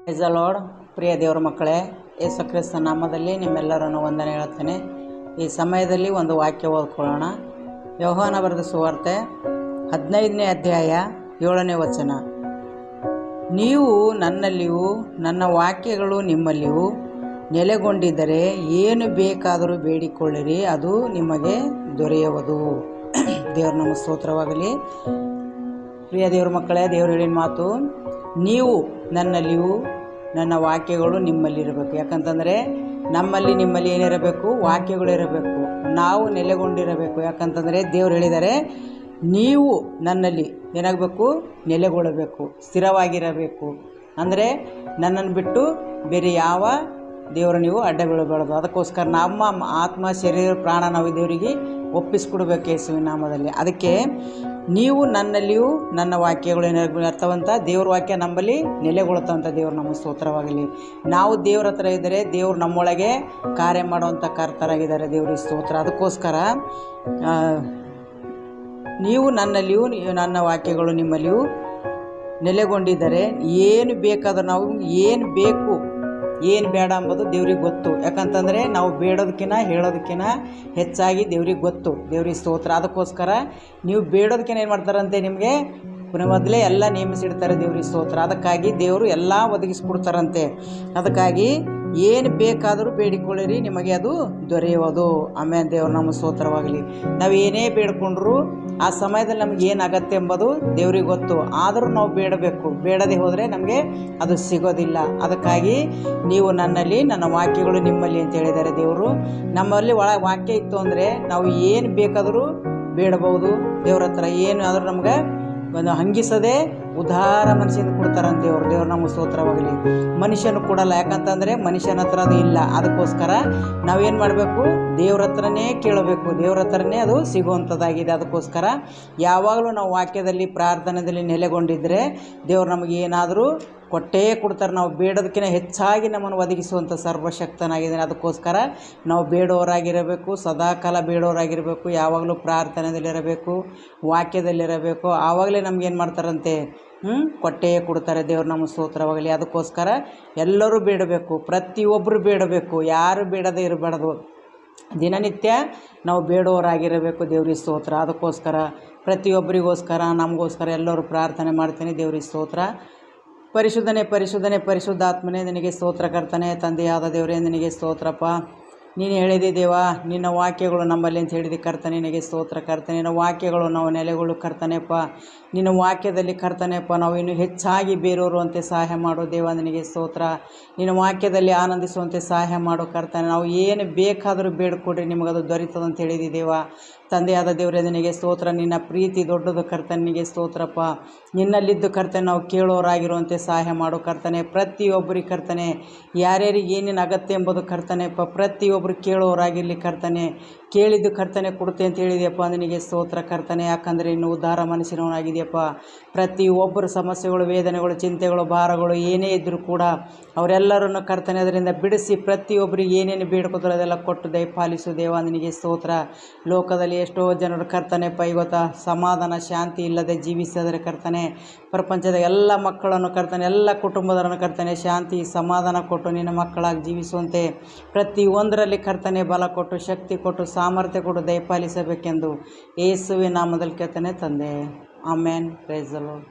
Price the lord. ಪ್ರಿಯ ದೇವರ ಮಕ್ಕಳೇ, ಯೇಸು ಕ್ರಿಸ್ತ ನಾಮದಲ್ಲಿ ನಿಮ್ಮೆಲ್ಲರನ್ನು ವಂದನೆ ಹೇಳ್ತೇನೆ. ಈ ಸಮಯದಲ್ಲಿ ಒಂದು ವಾಕ್ಯ ಓದ್ಕೊಳ್ಳೋಣ. ಯೋಹಾನ ಬರೆದ ಸುವಾರ್ತೆ 15ನೇ ಅಧ್ಯಾಯ 7ನೇ ವಚನ. ನೀವು ನನ್ನಲ್ಲಿಯೂ ನನ್ನ ವಾಕ್ಯಗಳು ನಿಮ್ಮಲ್ಲಿಯೂ ನೆಲೆಗೊಂಡಿದ್ದರೆ ಏನು ಬೇಕಾದರೂ ಬೇಡಿಕೊಳ್ಳಿರಿ, ಅದು ನಿಮಗೆ ದೊರೆಯುವುದು. ದೇವ್ರ ನಮ್ಮ ಸ್ತೋತ್ರವಾಗಲಿ. ಪ್ರಿಯ ದೇವ್ರ ಮಕ್ಕಳೇ, ದೇವ್ರು ಹೇಳಿದ ಮಾತು, ನೀವು ನನ್ನಲ್ಲಿಯೂ ನನ್ನ ವಾಕ್ಯಗಳು ನಿಮ್ಮಲ್ಲಿರಬೇಕು. ಯಾಕಂತಂದರೆ ನಮ್ಮಲ್ಲಿ ನಿಮ್ಮಲ್ಲಿ ಏನಿರಬೇಕು? ವಾಕ್ಯಗಳಿರಬೇಕು. ನಾವು ನೆಲೆಗೊಂಡಿರಬೇಕು. ಯಾಕಂತಂದರೆ ದೇವ್ರು ಹೇಳಿದ್ದಾರೆ, ನೀವು ನನ್ನಲ್ಲಿ ಏನಾಗಬೇಕು? ನೆಲೆಗೊಳ್ಳಬೇಕು, ಸ್ಥಿರವಾಗಿರಬೇಕು. ಅಂದರೆ ನನ್ನನ್ನು ಬಿಟ್ಟು ಬೇರೆ ಯಾವ ದೇವರು ನೀವು ಅಡ್ಡ ಬೀಳಬಾರ್ದು. ಅದಕ್ಕೋಸ್ಕರ ನಮ್ಮ ಆತ್ಮ ಶರೀರ ಪ್ರಾಣ ನಾವು ದೇವರಿಗೆ ಒಪ್ಪಿಸ್ಕೊಡ್ಬೇಕು ಯೇಸುವಿನ ನಾಮದಲ್ಲಿ. ಅದಕ್ಕೆ ನೀವು ನನ್ನಲ್ಲಿಯೂ ನನ್ನ ವಾಕ್ಯಗಳು ಅರ್ಥವಂತ ದೇವ್ರ ವಾಕ್ಯ ನಮ್ಮಲ್ಲಿ ನೆಲೆಗೊಳ್ತವಂಥ ದೇವ್ರು ನಮ್ಮ ಸ್ತೋತ್ರವಾಗಲಿ. ನಾವು ದೇವ್ರ ಹತ್ರ ಇದ್ದರೆ ದೇವ್ರು ನಮ್ಮೊಳಗೆ ಕಾರ್ಯ ಮಾಡುವಂಥ ಕರ್ತರಾಗಿದ್ದಾರೆ. ದೇವ್ರಿಗೆ ಸ್ತೋತ್ರ. ಅದಕ್ಕೋಸ್ಕರ ನೀವು ನನ್ನಲ್ಲಿಯೂ ನನ್ನ ವಾಕ್ಯಗಳು ನಿಮ್ಮಲ್ಲಿಯೂ ನೆಲೆಗೊಂಡಿದ್ದರೆ ಏನು ಬೇಕಾದರೂ ನಾವು ಏನು ಬೇಕು ಏನು ಬೇಡ ಅಂಬೋದು ದೇವ್ರಿಗೆ ಗೊತ್ತು. ಯಾಕಂತಂದರೆ ನಾವು ಬೇಡೋದಕ್ಕಿಂತ ಹೇಳೋದಕ್ಕಿಂತ ಹೆಚ್ಚಾಗಿ ದೇವ್ರಿಗೆ ಗೊತ್ತು. ದೇವ್ರಿಗೆ ಸ್ತೋತ್ರ. ಅದಕ್ಕೋಸ್ಕರ ನೀವು ಬೇಡೋದಕ್ಕಿಂತ ಏನು ಮಾಡ್ತಾರಂತೆ? ನಿಮಗೆ ಮೊದಲೇ ಎಲ್ಲ ನೇಮಿಸಿಡ್ತಾರೆ. ದೇವ್ರಿಗೆ ಸ್ತೋತ್ರ. ಅದಕ್ಕಾಗಿ ದೇವರು ಎಲ್ಲ ಒದಗಿಸ್ಕೊಡ್ತಾರಂತೆ. ಅದಕ್ಕಾಗಿ ಏನು ಬೇಕಾದರೂ ಬೇಡಿಕೊಳ್ಳಿರಿ, ನಿಮಗೆ ಅದು ದೊರೆಯುವುದು. ಆಮೇಲೆ ದೇವ್ರು ನಮ್ಮ ಸ್ತೋತ್ರವಾಗಲಿ. ನಾವು ಏನೇ ಬೇಡ್ಕೊಂಡ್ರು ಆ ಸಮಯದಲ್ಲಿ ನಮ್ಗೆ ಏನು ಅಗತ್ಯ ಎಂಬುದು ದೇವ್ರಿಗೆ ಗೊತ್ತು. ಆದರೂ ನಾವು ಬೇಡಬೇಕು. ಬೇಡದೆ ಹೋದರೆ ನಮಗೆ ಅದು ಸಿಗೋದಿಲ್ಲ. ಅದಕ್ಕಾಗಿ ನೀವು ನನ್ನಲ್ಲಿ ನನ್ನ ವಾಕ್ಯಗಳು ನಿಮ್ಮಲ್ಲಿ ಅಂತ ಹೇಳಿದ್ದಾರೆ ದೇವರು. ನಮ್ಮಲ್ಲಿ ವಾಕ್ಯ ಇತ್ತು ಅಂದರೆ ನಾವು ಏನು ಬೇಕಾದರೂ ಬೇಡಬಹುದು ದೇವ್ರ ಹತ್ರ. ಏನು ಆದರೂ ನಮ್ಗೆ ಒಂದು ಹಂಗಿಸದೆ ಉದಾರ ಮನುಷ್ಯನ ಕೊಡ್ತಾರಂತ ದೇವ್ರು ನಮ್ಮ ಸ್ತೋತ್ರವಾಗಲಿ. ಮನುಷ್ಯನು ಕೊಡಲ್ಲ. ಯಾಕಂತಂದರೆ ಮನುಷ್ಯನ ಹತ್ರ ಅದು ಇಲ್ಲ. ಅದಕ್ಕೋಸ್ಕರ ನಾವೇನು ಮಾಡಬೇಕು? ದೇವ್ರ ಹತ್ರನೇ ಕೇಳಬೇಕು. ದೇವ್ರ ಹತ್ರನೇ ಅದು ಸಿಗುವಂಥದ್ದಾಗಿದೆ. ಅದಕ್ಕೋಸ್ಕರ ಯಾವಾಗಲೂ ನಾವು ವಾಕ್ಯದಲ್ಲಿ ಪ್ರಾರ್ಥನೆಯಲ್ಲಿ ನೆಲೆಗೊಂಡಿದ್ದರೆ ದೇವ್ರು ನಮಗೆ ಏನಾದರೂ ಕೊಟ್ಟೇ ಕೊಡ್ತಾರೆ. ನಾವು ಬೇಡೋದಕ್ಕಿಂತ ಹೆಚ್ಚಾಗಿ ನಮ್ಮನ್ನು ಒದಗಿಸುವಂಥ ಸರ್ವಶಕ್ತನಾಗಿದ್ದಾನೆ. ಅದಕ್ಕೋಸ್ಕರ ನಾವು ಬೇಡೋರಾಗಿರಬೇಕು, ಸದಾಕಾಲ ಬೇಡೋರಾಗಿರಬೇಕು, ಯಾವಾಗಲೂ ಪ್ರಾರ್ಥನೆಯಲ್ಲಿರಬೇಕು, ವಾಕ್ಯದಲ್ಲಿರಬೇಕು. ಆವಾಗಲೇ ನಮ್ಗೇನು ಮಾಡ್ತಾರಂತೆ? ಕೊಟ್ಟೇ ಕೊಡ್ತಾರೆ. ದೇವ್ರು ನಮ್ಮ ಸ್ತೋತ್ರವಾಗಲಿ. ಅದಕ್ಕೋಸ್ಕರ ಎಲ್ಲರೂ ಬೇಡಬೇಕು, ಪ್ರತಿಯೊಬ್ಬರು ಬೇಡಬೇಕು, ಯಾರು ಬೇಡದೇ ಇರಬಾರ್ದು. ದಿನನಿತ್ಯ ನಾವು ಬೇಡೋರಾಗಿರಬೇಕು. ದೇವ್ರಿಗೆ ಸ್ತೋತ್ರ. ಅದಕ್ಕೋಸ್ಕರ ಪ್ರತಿಯೊಬ್ಬರಿಗೋಸ್ಕರ ನಮಗೋಸ್ಕರ ಎಲ್ಲರೂ ಪ್ರಾರ್ಥನೆ ಮಾಡ್ತೀನಿ. ದೇವ್ರಿಗೆ ಸ್ತೋತ್ರ. ಪರಿಶುದ್ಧನೇ ಪರಿಶುದ್ಧನೇ ಪರಿಶುದ್ಧಾತ್ಮನೇ ನಿನಗೆ ಸ್ತೋತ್ರ ಕರ್ತನೆ. ತಂದೆಯಾದ ದೇವರೇ ನಿನಗೆ ಸ್ತೋತ್ರಪ್ಪ. ನೀನು ಹೇಳಿದೆ ದೇವಾ, ನಿನ್ನ ವಾಕ್ಯಗಳು ನಮ್ಮಲ್ಲಿ ಅಂತ ಹೇಳಿದೆ ಕರ್ತನೆ. ನಿನಗೆ ಸ್ತೋತ್ರ ಕರ್ತನೆ. ನಿನ್ನ ವಾಕ್ಯಗಳು ನಾವು ನೆಲೆಗಳು ಕರ್ತನೆಪ್ಪ. ನಿನ್ನ ವಾಕ್ಯದಲ್ಲಿ ಕರ್ತನೆಪ್ಪ ನಾವು ಇನ್ನೂ ಹೆಚ್ಚಾಗಿ ಬೇರೆಯವರು ಸಹಾಯ ಮಾಡು ದೇವ. ನಿನಗೆ ಸ್ತೋತ್ರ. ನಿನ್ನ ವಾಕ್ಯದಲ್ಲಿ ಆನಂದಿಸುವಂತೆ ಸಹಾಯ ಮಾಡು ಕರ್ತನೆ. ನಾವು ಏನು ಬೇಕಾದರೂ ಬೇಡ್ಕೊಡ್ರಿ, ನಿಮಗದು ದೊರೀತದಂತ ಹೇಳಿದೆ ದೇವ. ತಂದೆಯಾದ ದೇವರೇ ನಿನಗೆ ಸ್ತೋತ್ರ. ನಿನ್ನ ಪ್ರೀತಿ ದೊಡ್ಡದು ಕರ್ತನೆ. ನಿನಗೆ ಸ್ತೋತ್ರಪ್ಪ. ನಿನ್ನಲ್ಲಿದ್ದು ಕರ್ತನೆ ನಾವು ಕೇಳೋರಾಗಿರುವಂತೆ ಸಹಾಯ ಮಾಡು ಕರ್ತನೆ. ಪ್ರತಿಯೊಬ್ಬರಿಗೆ ಕರ್ತನೆ ಯಾರ್ಯಾರಿಗೆ ಏನೇನು ಅಗತ್ಯ ಎಂಬುದು ಕರ್ತನೆಪ್ಪ ಪ್ರತಿಯೊಬ್ಬರು ಕೇಳೋರಾಗಿರಲಿ ಕರ್ತನೆ. ಕೇಳಿದ್ದು ಕರ್ತನೆ ಕೊಡುತ್ತೆ ಅಂತ ಹೇಳಿದೆಯಪ್ಪ. ನಿನಗೆ ಸ್ತೋತ್ರ ಕರ್ತನೆ. ಯಾಕಂದರೆ ಇನ್ನು ಉದ್ಧಾರ ಮನಸ್ಸಿನವನಾಗಿದೆಯಪ್ಪ. ಪ್ರತಿಯೊಬ್ಬರ ಸಮಸ್ಯೆಗಳು, ವೇದನೆಗಳು, ಚಿಂತೆಗಳು, ಭಾರಗಳು ಏನೇ ಇದ್ದರೂ ಕೂಡ ಅವರೆಲ್ಲರನ್ನು ಕರ್ತನೆ ಅದರಿಂದ ಬಿಡಿಸಿ ಪ್ರತಿಯೊಬ್ಬರಿಗೆ ಏನೇನು ಬೇಡ್ಕೋತಾರೆ ಅದೆಲ್ಲ ಕೊಟ್ಟು ದಯಪಾಲಿಸು ದೇವ. ನಿನಗೆ ಸ್ತೋತ್ರ. ಲೋಕದಲ್ಲಿ ಎಷ್ಟೋ ಜನರು ಕರ್ತನೆಪ್ಪ ಇವತ್ತು ಸಮಾಧಾನ ಶಾಂತಿ ಇಲ್ಲದೆ ಜೀವಿಸಿದರೆ ಕರ್ತನೆ, ಪ್ರಪಂಚದ ಎಲ್ಲ ಮಕ್ಕಳನ್ನು ಕರ್ತನೆ, ಎಲ್ಲ ಕುಟುಂಬದವರನ್ನು ಕರ್ತನೆ ಶಾಂತಿ ಸಮಾಧಾನ ಕೊಟ್ಟು ನಿನ್ನ ಮಕ್ಕಳಾಗಿ ಜೀವಿಸುವಂತೆ ಪ್ರತಿಯೊಂದರಲ್ಲಿ ಕರ್ತನೆ ಬಲ ಕೊಟ್ಟು, ಶಕ್ತಿ ಕೊಟ್ಟು, ಸಾಮರ್ಥ್ಯ ಕೊಟ್ಟು ದಯಪಾಲಿಸಬೇಕೆಂದು ಯೇಸುವಿನ ನಾಮದಲ್ಲಿ ಕೇಳ್ತಾನೆ ತಂದೆ. ಆಮೇನ್. Praise the lord.